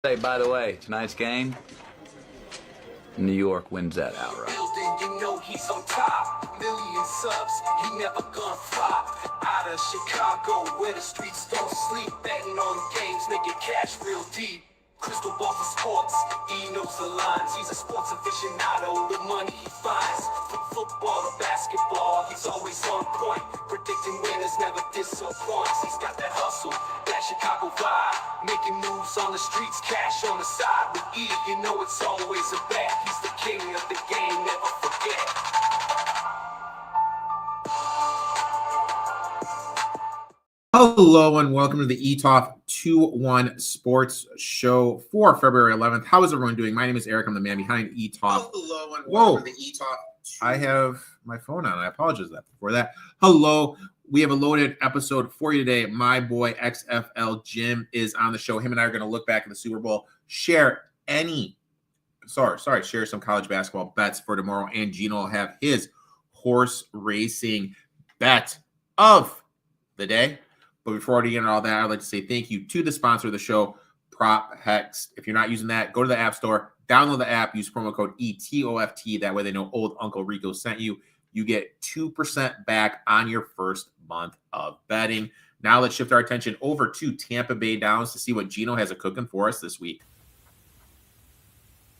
Hey, by the way, tonight's game, New York wins that outright. You know he's on top. Million subs, he never gonna flop. Out of Chicago, where the streets don't sleep. Betting on games, making cash real deep. Crystal ball for sports, he knows the lines. He's a sports aficionado, the money he finds. From football to basketball, he's always on point. Predicting winners never disappoints. He's got that hustle, that Chicago vibe. Making moves on the streets, cash on the side. With E, you know it's always a bet. He's the king of the game, never forget. Hello and welcome to the Etoft21sports show for February 11th. How is everyone doing? My name is Erik. I'm the man behind Etoft. Hello and welcome to the Etoft. I have my phone on. I apologize for that. Hello. We have a loaded episode for you today. My boy XFL Jim is on the show. Him and I are going to look back at the Super Bowl, share some college basketball bets for tomorrow, and Gino will have his horse racing bet of the day. But before I get into all that, I'd like to say thank you to the sponsor of the show, Prop Hex. If you're not using that, go to the App Store, download the app, use promo code ETOFT. That way they know old Uncle Rico sent you. You get 2% back on your first month of betting. Now let's shift our attention over to Tampa Bay Downs to see what Gino has cooking for us this week.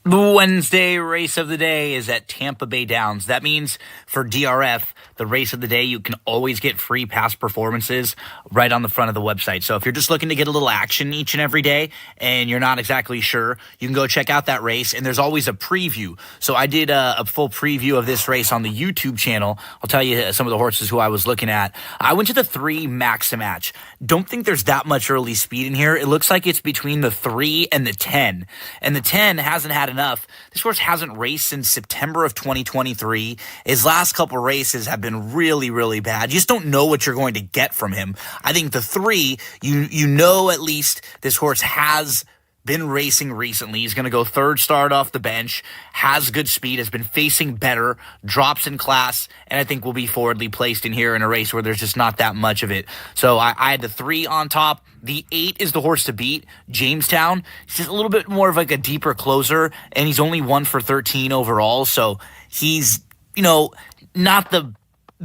The Wednesday race of the day is at Tampa Bay Downs. That means for DRF, the race of the day, you can always get free past performances right on the front of the website. So if you're just looking to get a little action each and every day and you're not exactly sure, you can go check out that race. And there's always a preview. So I did a full preview of this race on the YouTube channel. I'll tell you some of the horses who I was looking at. I went to the 3 Maximatch. Don't think there's that much early speed in here. It looks like it's between the 3 and the 10. And the 10 hasn't had enough. This horse hasn't raced since September of 2023. His last couple races have been really, really bad. You just don't know what you're going to get from him. I think the 3, you know at least this horse has been racing recently. He's going to go third start off the bench, has good speed, has been facing better, drops in class, and I think will be forwardly placed in here in a race where there's just not that much of it. So I had the 3 on top. The 8 is the horse to beat, Jamestown. He's just a little bit more of like a deeper closer, and he's only 1 for 13 overall, so he's, not the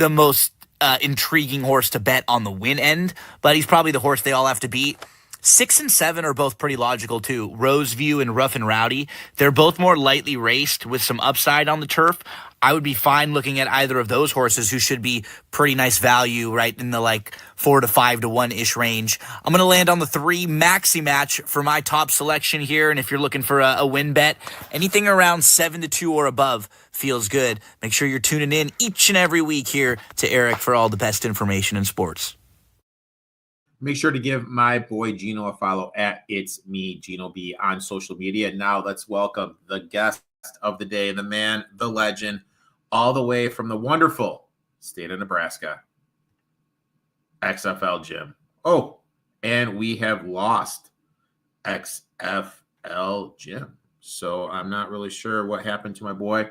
most intriguing horse to bet on the win end, but he's probably the horse they all have to beat. 6 and 7 are both pretty logical too. Roseview and Rough and Rowdy. They're both more lightly raced with some upside on the turf. I would be fine looking at either of those horses who should be pretty nice value right in the 4 to 5 to 1-ish range. I'm going to land on the 3 Maximatch for my top selection here. And if you're looking for a win bet, anything around 7 to 2 or above feels good. Make sure you're tuning in each and every week here to Erik for all the best information in sports. Make sure to give my boy Gino a follow at It's Me, Gino B, on social media. Now let's welcome the guest of the day, the man, the legend, all the way from the wonderful state of Nebraska, XFL Jim. Oh, and we have lost XFL Jim. So I'm not really sure what happened to my boy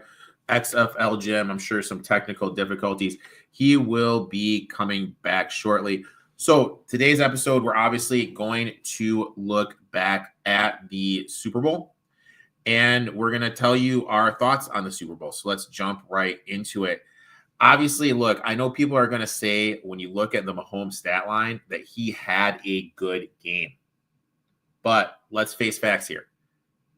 XFL Jim. I'm sure some technical difficulties. He will be coming back shortly. So today's episode, we're obviously going to look back at the Super Bowl, and we're going to tell you our thoughts on the Super Bowl. So let's jump right into it. Obviously, look, I know people are going to say when you look at the Mahomes stat line that he had a good game. But let's face facts here.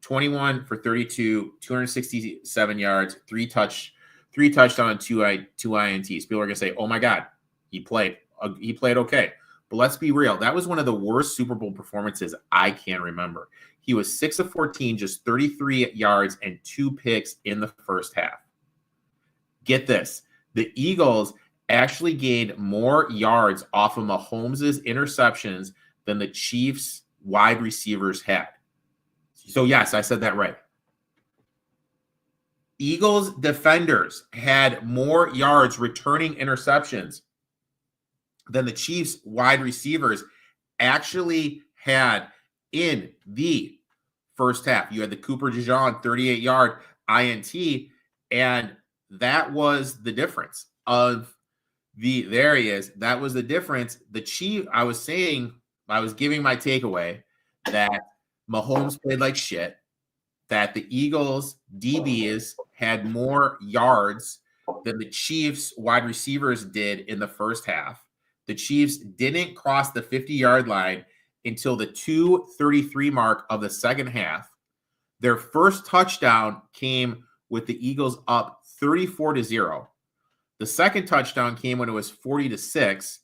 21 for 32, 267 yards, 3 touchdowns, 2 INTs. People are going to say, oh my God, he played okay. But let's be real. That was one of the worst Super Bowl performances I can remember. He was 6 of 14, just 33 yards and 2 picks in the first half. Get this. The Eagles actually gained more yards off of Mahomes' interceptions than the Chiefs wide receivers had. So yes, I said that right. Eagles defenders had more yards returning interceptions than the Chiefs wide receivers actually had in the first half. You had the Cooper DeJean 38-yard INT, and that was the difference of there he is. That was the difference. The Chiefs, I was giving my takeaway that Mahomes played like shit, that the Eagles DBs had more yards than the Chiefs wide receivers did in the first half. The Chiefs didn't cross the 50-yard line until the 2:33 mark of the second half. Their first touchdown came with the Eagles up 34-0. The second touchdown came when it was 40-6.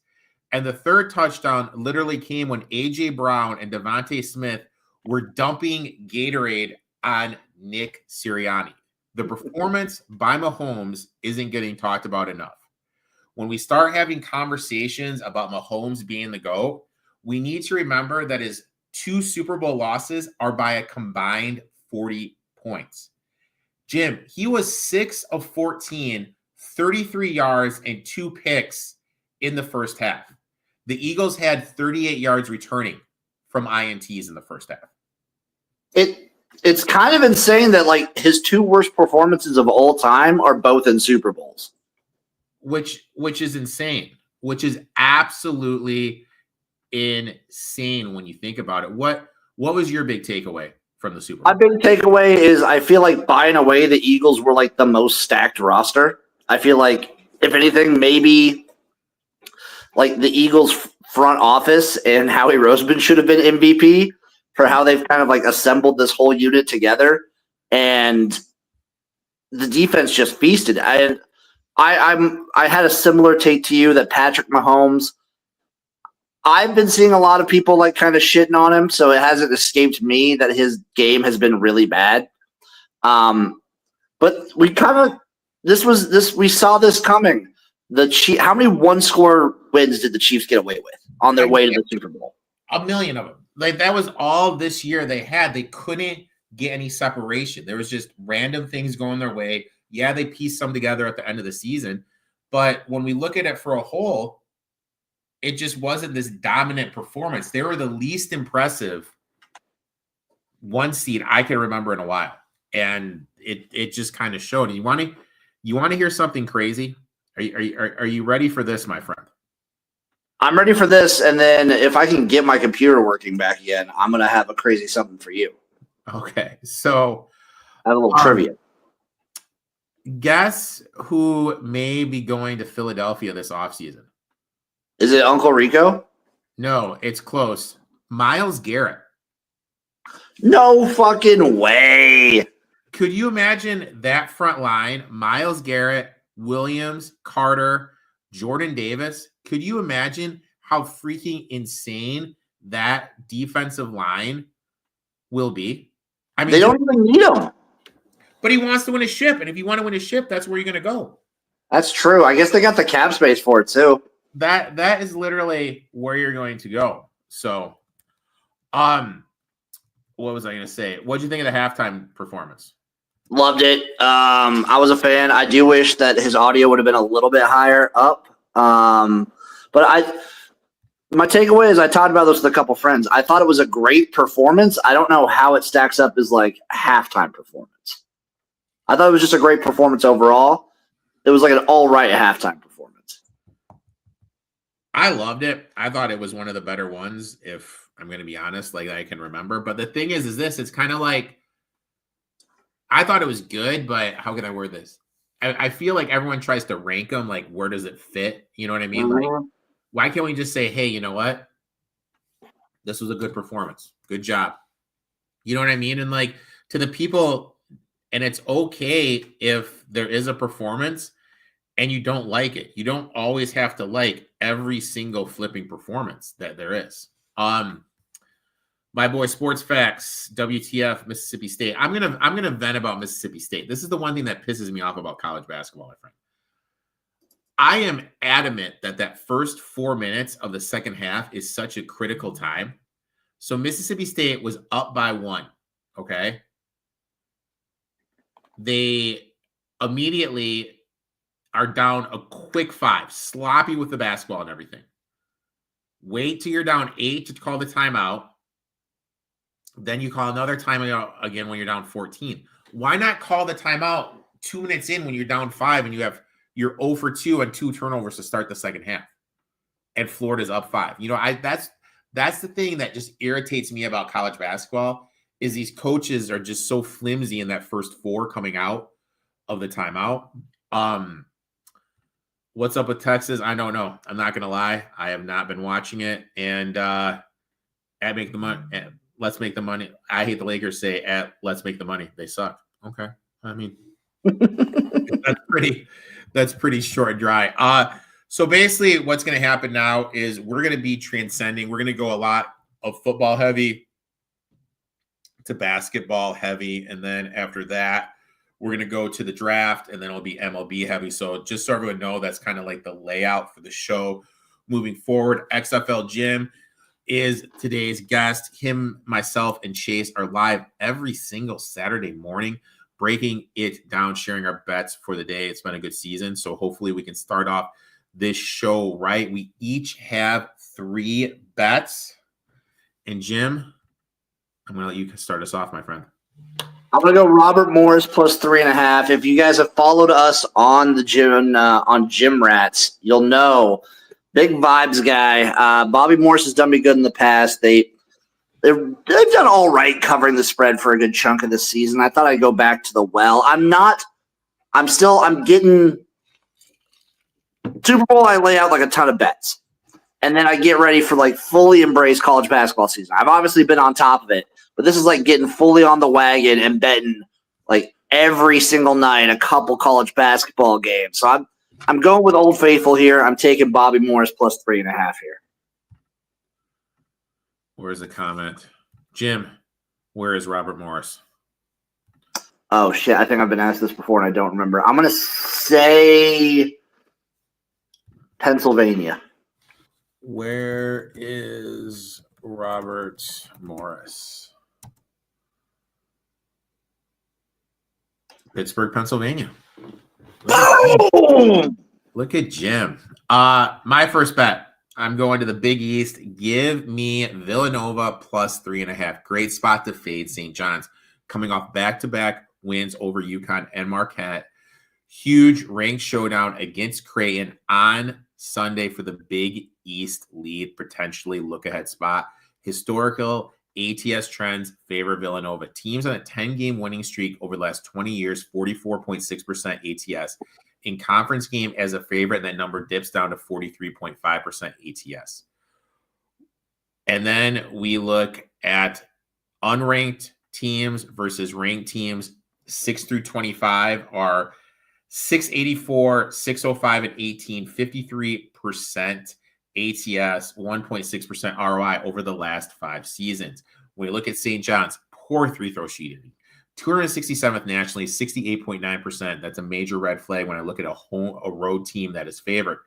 And the third touchdown literally came when A.J. Brown and Devontae Smith were dumping Gatorade on Nick Sirianni. The performance by Mahomes isn't getting talked about enough. When we start having conversations about Mahomes being the GOAT, we need to remember that his 2 Super Bowl losses are by a combined 40 points. Jim, he was 6 of 14, 33 yards, and 2 picks in the first half. The Eagles had 38 yards returning from INTs in the first half. It's kind of insane that like his 2 worst performances of all time are both in Super Bowls. Which is insane. Which is absolutely insane when you think about it. What was your big takeaway from the Super Bowl? My big takeaway is I feel like by and away the Eagles were like the most stacked roster. I feel like if anything, maybe like the Eagles front office and Howie Roseman should have been MVP for how they've kind of like assembled this whole unit together, and the defense just feasted. I had a similar take to you that Patrick Mahomes. I've been seeing a lot of people like kind of shitting on him, so it hasn't escaped me that his game has been really bad. But we kind of we saw this coming. How many 1-score wins did the Chiefs get away with on their way to the Super Bowl? A million of them. Like that was all this year they had. They couldn't get any separation. There was just random things going their way. Yeah, they pieced some together at the end of the season, but when we look at it for a whole, it just wasn't this dominant performance. They were the least impressive 1 seed I can remember in a while, and it just kind of showed. You want to hear something crazy? Are you ready for this, my friend? I'm ready for this, and then if I can get my computer working back again, I'm gonna have a crazy something for you. Okay, so I have a little trivia. Guess who may be going to Philadelphia this offseason? Is it Uncle Rico? No, it's close. Myles Garrett. No fucking way. Could you imagine that front line? Myles Garrett, Williams, Carter, Jordan Davis. Could you imagine how freaking insane that defensive line will be? I mean, they don't even need him. But he wants to win a ship, and if you want to win a ship, that's where you're going to go. That's true. I guess they got the cap space for it too. That is literally where you're going to go. So, what was I going to say? What did you think of the halftime performance? Loved it. I was a fan. I do wish that his audio would have been a little bit higher up. But my takeaway is I talked about this with a couple friends. I thought it was a great performance. I don't know how it stacks up as like halftime performance. I thought it was just a great performance overall. It was like an all right halftime performance. I loved it. I thought it was one of the better ones, if I'm going to be honest, like I can remember. But the thing is this, it's kind of like, I thought it was good, but how can I word this? I feel like everyone tries to rank them, like where does it fit? You know what I mean? Like, why can't we just say, hey, you know what? This was a good performance. Good job. You know what I mean? And like to the people, and it's okay if there is a performance and you don't like it. You don't always have to like every single flipping performance that there is. My boy Sports Facts, WTF, Mississippi State. I'm gonna vent about Mississippi State. This is the one thing that pisses me off about college basketball, my friend. I am adamant that first 4 minutes of the second half is such a critical time. So Mississippi State was up by 1, okay? They immediately are down a quick 5, sloppy with the basketball and everything. Wait till you're down 8 to call the timeout. Then you call another timeout again when you're down 14. Why not call the timeout 2 minutes in when you're down 5 and you're 0 for 2 and 2 turnovers to start the second half, and Florida's up 5? You know, that's the thing that just irritates me about college basketball is these coaches are just so flimsy in that first 4 coming out of the timeout. What's up with Texas? I don't know. I'm not gonna lie. I have not been watching it. And at Make the Money, Let's Make the Money. I hate the Lakers say at Let's Make the Money. They suck. Okay. I mean, that's pretty short and dry. So basically what's going to happen now is we're going to be transcending. We're going to go a lot of football heavy to basketball heavy. And then after that, we're going to go to the draft, and then it'll be MLB heavy. So just so everyone know, that's kind of like the layout for the show moving forward. XFL Jim is today's guest. Him, myself, and Chase are live every single Saturday morning, breaking it down, sharing our bets for the day. It's been a good season, so hopefully we can start off this show right. We each have 3 bets. And Jim, I'm going to let you start us off, my friend. I'm going to go Robert Morris plus 3.5. If you guys have followed us on the Gym, on Gym Rats, you'll know. Big vibes guy. Bobby Morris has done me good in the past. They've done all right covering the spread for a good chunk of the season. I thought I'd go back to the well. I'm getting Super Bowl. I lay out like a ton of bets, and then I get ready for like fully embrace college basketball season. I've obviously been on top of it, but this is like getting fully on the wagon and betting like every single night a couple college basketball games. So I'm going with Old Faithful here. I'm taking Bobby Morris plus 3.5 here. Where's the comment? Jim, where is Robert Morris? Oh, shit. I think I've been asked this before, and I don't remember. I'm going to say Pennsylvania. Where is Robert Morris? Pittsburgh, Pennsylvania. Look at Jim. My first bet. I'm going to the Big East. Give me Villanova plus 3.5. Great spot to fade St. John's. Coming off back-to-back wins over UConn and Marquette. Huge ranked showdown against Creighton on Sunday for the Big East lead, potentially look-ahead spot. Historical ATS trends favor Villanova. Teams on a 10-game winning streak over the last 20 years, 44.6% ATS. In conference game as a favorite, that number dips down to 43.5% ATS. And then we look at unranked teams versus ranked teams. 6 through 25 are 684, 605, and 18, 53% ATS, 1.6% ROI over the last 5 seasons. When we look at St. John's, poor free-throw shooting. 267th nationally, 68.9%. That's a major red flag when I look at a road team that is favored.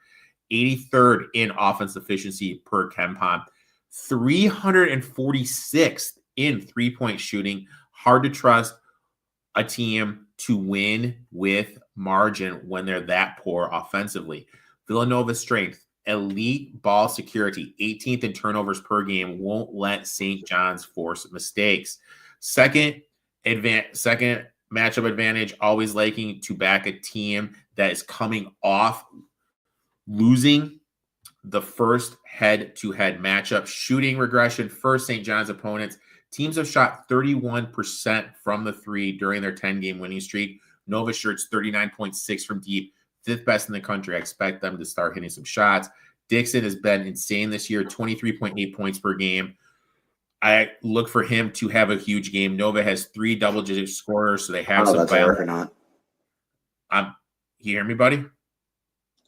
83rd in offense efficiency per KenPom. 346th in three-point shooting. Hard to trust a team to win with margin when they're that poor offensively. Villanova's strength, elite ball security, 18th in turnovers per game, won't let St. John's force mistakes. Second matchup advantage, always liking to back a team that is coming off losing the first head-to-head matchup. Shooting regression for St. John's opponents. Teams have shot 31% from the three during their 10-game winning streak. Nova shoots 39.6 from deep, 5th best in the country. I expect them to start hitting some shots. Dixon has been insane this year, 23.8 points per game. I look for him to have a huge game. Nova has 3 double-digit scorers, so they have some Erik or not. You hear me, buddy?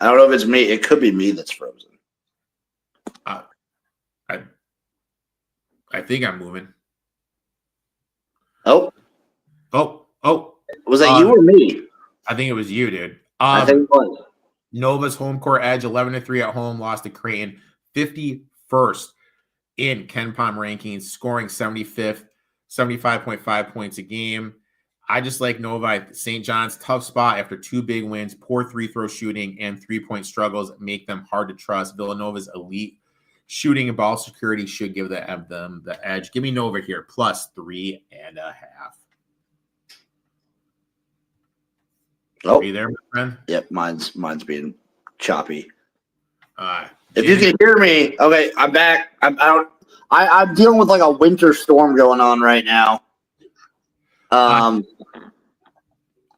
I don't know if it's me. It could be me that's frozen. I think I'm moving. Oh. Was that you or me? I think it was you, dude. I think it was. Nova's home court edge, 11-3 at home, lost to Creighton, 51st in KenPom rankings, scoring 75th, 75.5 points a game. I just like Nova. St. John's, tough spot after 2 big wins, poor free-throw shooting, and 3-point struggles make them hard to trust. Villanova's elite shooting and ball security should give them the edge. Give me Nova here, plus 3.5. Oh, are you there, my friend? Yep, mine's being choppy. Jim, If you can hear me, okay, I'm back. I'm dealing with like a winter storm going on right now.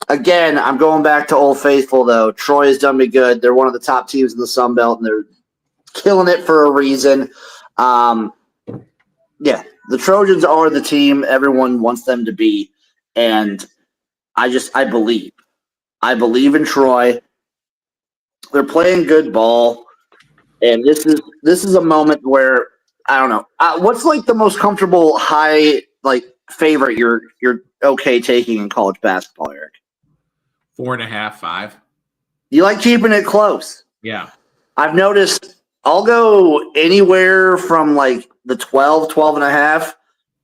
Again, I'm going back to Old Faithful, though. Troy has done me good. They're one of the top teams in the Sun Belt, and they're killing it for a reason. Yeah, the Trojans are the team everyone wants them to be, and I believe. I believe in Troy. They're playing good ball, and this is a moment where I don't know. What's like the most comfortable high favorite you're okay taking in college basketball, Erik? 4.5, 5. You like keeping it close. Yeah. I've noticed I'll go anywhere from like the 12 and a half.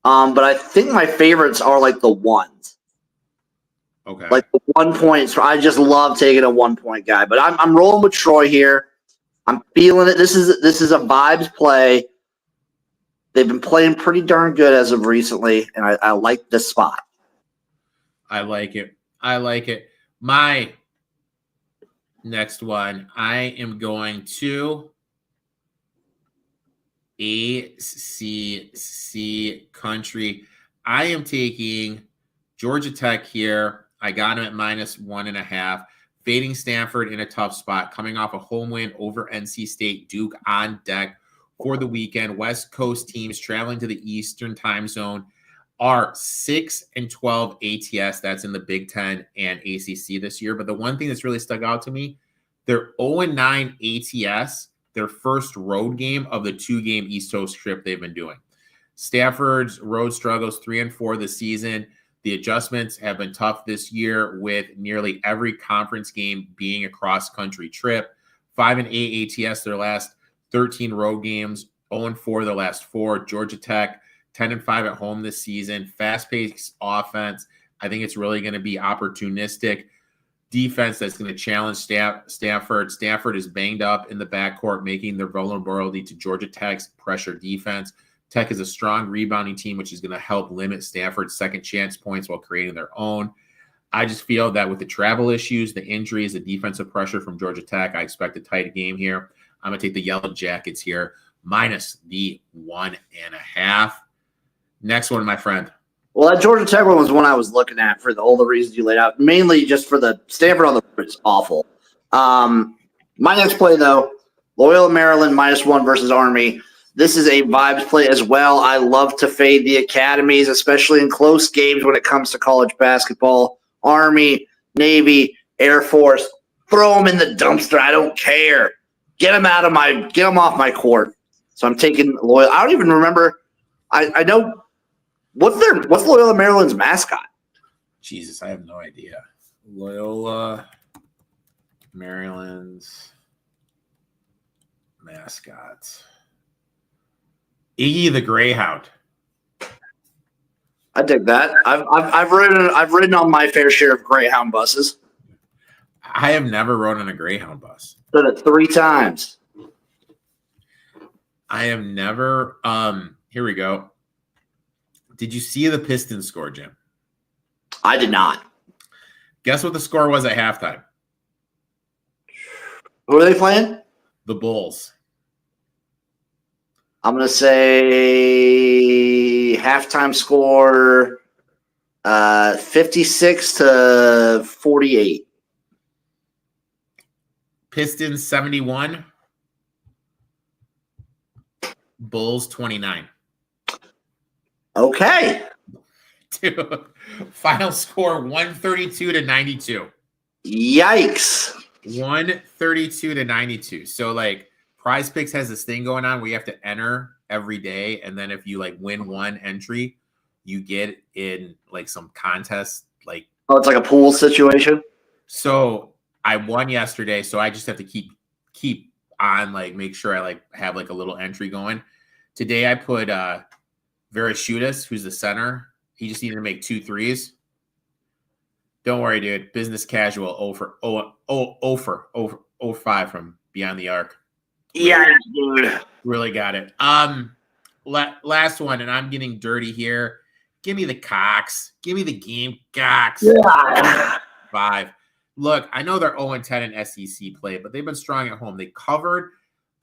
But I think my favorites are like the ones. Okay. Like the 1 point. So I just love taking a 1 point guy. But I'm rolling with Troy here. I'm feeling it. This is a vibes play. They've been playing pretty darn good as of recently, and I like this spot. I like it. My next one, I am going to ACC country. I am taking Georgia Tech here. I got him at -1.5. Fading Stanford in a tough spot, coming off a home win over NC State. Duke on deck for the weekend. West Coast teams traveling to the Eastern time zone are 6-12 ATS. That's in the Big Ten and ACC this year. But the one thing that's really stuck out to me, they're 0-9 ATS, their first road game of the 2-game East Coast trip they've been doing. Stafford's road struggles 3-4 this season. The adjustments have been tough this year with nearly every conference game being a cross-country trip. 5-8 ATS, their last 13 road games, 0-4 their last 4. Georgia Tech, 10-5 at home this season. Fast-paced offense. I think it's really going to be opportunistic defense that's going to challenge Stanford. Stanford is banged up in the backcourt, making their vulnerability to Georgia Tech's pressure defense. Tech is a strong rebounding team, which is going to help limit Stanford's second chance points while creating their own. I just feel that with the travel issues, the injuries, the defensive pressure from Georgia Tech, I expect a tight game here. I'm going to take the Yellow Jackets here, -1.5. Next one, my friend. Well, that Georgia Tech one was one I was looking at for all the reasons you laid out, mainly just for the Stanford on the it's awful. My next play, though, Loyola Maryland -1 versus Army. This is a vibes play as well. I love to fade the academies, especially in close games when it comes to college basketball. Army, Navy, Air Force, throw them in the dumpster. I don't care. Get them off my court. So I'm taking Loyola. I don't even remember. I know what's Loyola Maryland's mascot? Jesus, I have no idea. Loyola Maryland's mascot. Iggy the Greyhound. I dig that. I've ridden on my fair share of Greyhound buses. I have never rode on a Greyhound bus. Done it 3 times. I have never. Here we go. Did you see the Pistons score, Jim? I did not. Guess what the score was at halftime? Who are they playing? The Bulls. I'm going to say halftime score 56-48. Pistons 71. Bulls 29. Okay. Dude, final score 132-92. Yikes. 132-92. So Prize Picks has this thing going on where you have to enter every day, and then if you win one entry, you get in some contest. Oh, it's like a pool situation. So I won yesterday, so I just have to keep on make sure I have a little entry going. Today I put Varashutis, who's the center. He just needed to make 2 threes. Don't worry, dude. Business casual. 0-5 from beyond the arc. Yeah, dude. Really got it. Last one, and I'm getting dirty here. Give me the Cox. Give me the Gamecocks. Yeah. 5. Look, I know they're 0-10 in SEC play, but they've been strong at home. They covered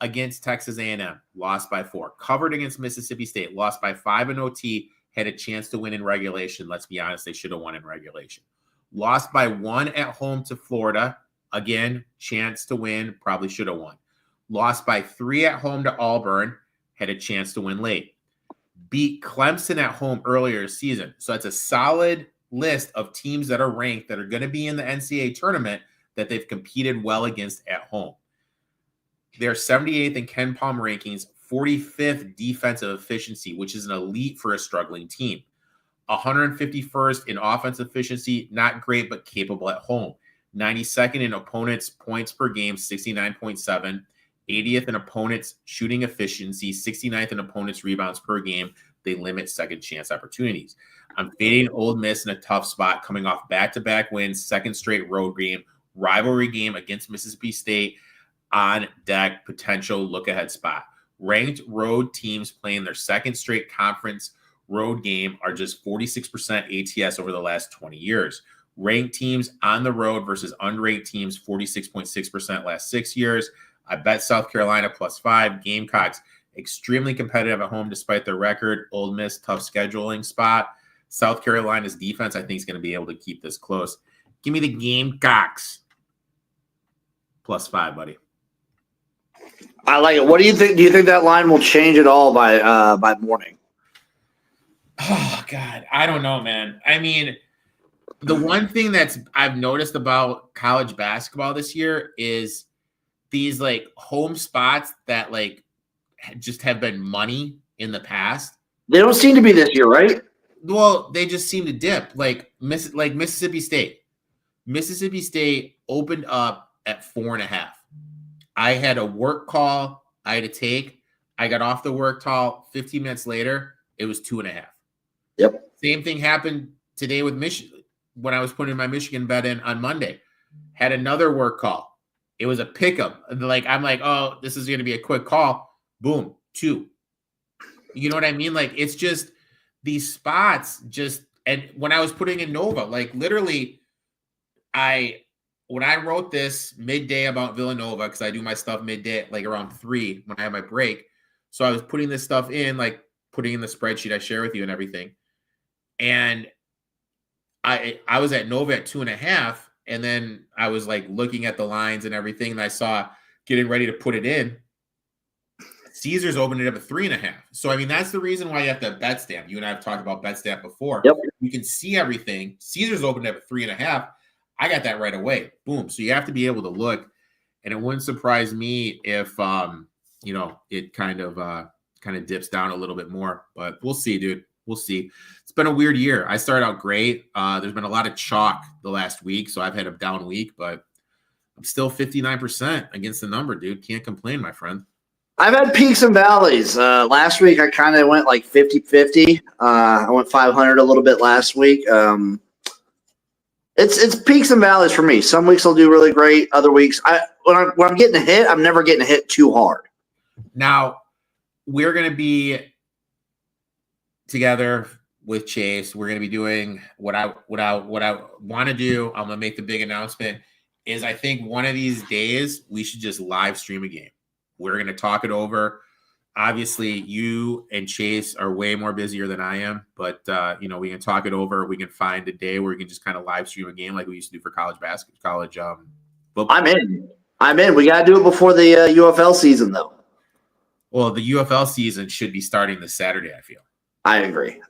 against Texas A&M, lost by 4. Covered against Mississippi State, lost by 5 in OT, had a chance to win in regulation. Let's be honest, they should have won in regulation. Lost by 1 at home to Florida. Again, chance to win, probably should have won. Lost by 3 at home to Auburn, had a chance to win late. Beat Clemson at home earlier this season. So that's a solid list of teams that are ranked that are going to be in the NCAA tournament that they've competed well against at home. They're 78th in Ken Palm rankings, 45th defensive efficiency, which is an elite for a struggling team. 151st in offensive efficiency, not great, but capable at home. 92nd in opponents' points per game, 69.7. 80th in opponents' shooting efficiency, 69th in opponents' rebounds per game. They limit second chance opportunities. I'm fading Ole Miss in a tough spot, coming off back-to-back wins, second straight road game, rivalry game against Mississippi State, on deck, potential look-ahead spot. Ranked road teams playing their second straight conference road game are just 46% ATS over the last 20 years. Ranked teams on the road versus unranked teams, 46.6% last 6 years. I bet South Carolina +5. Gamecocks, extremely competitive at home despite their record. Ole Miss, tough scheduling spot. South Carolina's defense, I think, is going to be able to keep this close. Give me the Gamecocks. +5, buddy. I like it. What do you think? Do you think that line will change at all by morning? Oh, God. I don't know, man. I mean, the one thing that's I've noticed about college basketball this year is these like home spots that like just have been money in the past. They don't seem to be this year, right? Well, they just seem to dip. Like Mississippi State. Mississippi State opened up at 4.5. I had a work call I had to take. I got off the work call 15 minutes later. It was 2.5. Yep. Same thing happened today with Michigan when I was putting my Michigan bet in on Monday. Had another work call. It was a pickup. Like I'm like, oh, this is going to be a quick call. Boom, 2. You know what I mean? Like it's just these spots. Just and when I was putting in Nova, like literally, when I wrote this midday about Villanova, because I do my stuff midday, like around 3 when I have my break. So I was putting this stuff in, like putting in the spreadsheet I share with you and everything. And I was at Nova at 2.5. And then I was like looking at the lines and everything. And I saw getting ready to put it in. Caesars opened it up at 3.5. So, I mean, that's the reason why you have to bet stamp. You and I have talked about bet stamp before. Yep. You can see everything. Caesars opened up at 3.5. I got that right away. Boom. So you have to be able to look. And it wouldn't surprise me if, it kind of dips down a little bit more. But we'll see, dude. We'll see. It's been a weird year. I started out great. There's been a lot of chalk the last week, so I've had a down week, but I'm still 59% against the number, dude. Can't complain, my friend. I've had peaks and valleys. Last week, I kind of went like 50-50. I went 500 a little bit last week. It's peaks and valleys for me. Some weeks I'll do really great. Other weeks, when I'm getting a hit, I'm never getting a hit too hard. Now, we're going to be together with Chase. We're going to be doing what I want to do. I'm going to make the big announcement is I think one of these days we should just live stream a game. We're going to talk it over. Obviously, you and Chase are way more busier than I am, but we can talk it over. We can find a day where we can just kind of live stream a game like we used to do for college basketball, football. I'm in. We got to do it before the UFL season, though. Well, the UFL season should be starting this Saturday, I feel. I agree.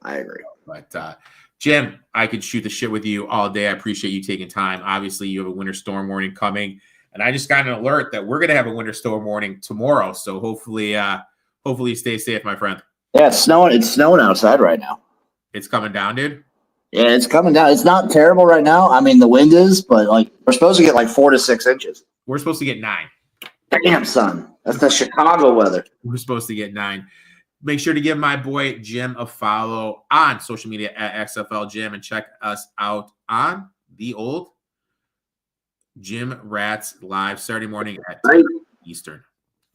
But Jim, I could shoot the shit with you all day. I appreciate you taking time. Obviously, you have a winter storm warning coming, and I just got an alert that we're going to have a winter storm warning tomorrow. So hopefully you stay safe, my friend. Yeah, it's snowing. It's snowing outside right now. It's coming down, dude. Yeah, it's coming down. It's not terrible right now. I mean, the wind is, but like we're supposed to get like 4 to 6 inches. We're supposed to get 9. Damn, son. That's the Chicago weather. We're supposed to get 9. Make sure to give my boy Jim a follow on social media at XFL Jim and check us out on the old Jim Rats live Saturday morning at 10 Eastern.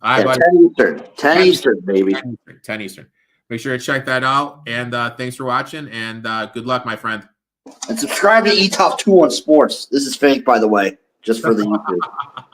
All right, buddy. 10 Eastern. 10 Eastern, baby. 10 Eastern. Make sure to check that out. And thanks for watching. And good luck, my friend. And subscribe to Etoft21sports. This is fake, by the way, just for the YouTube.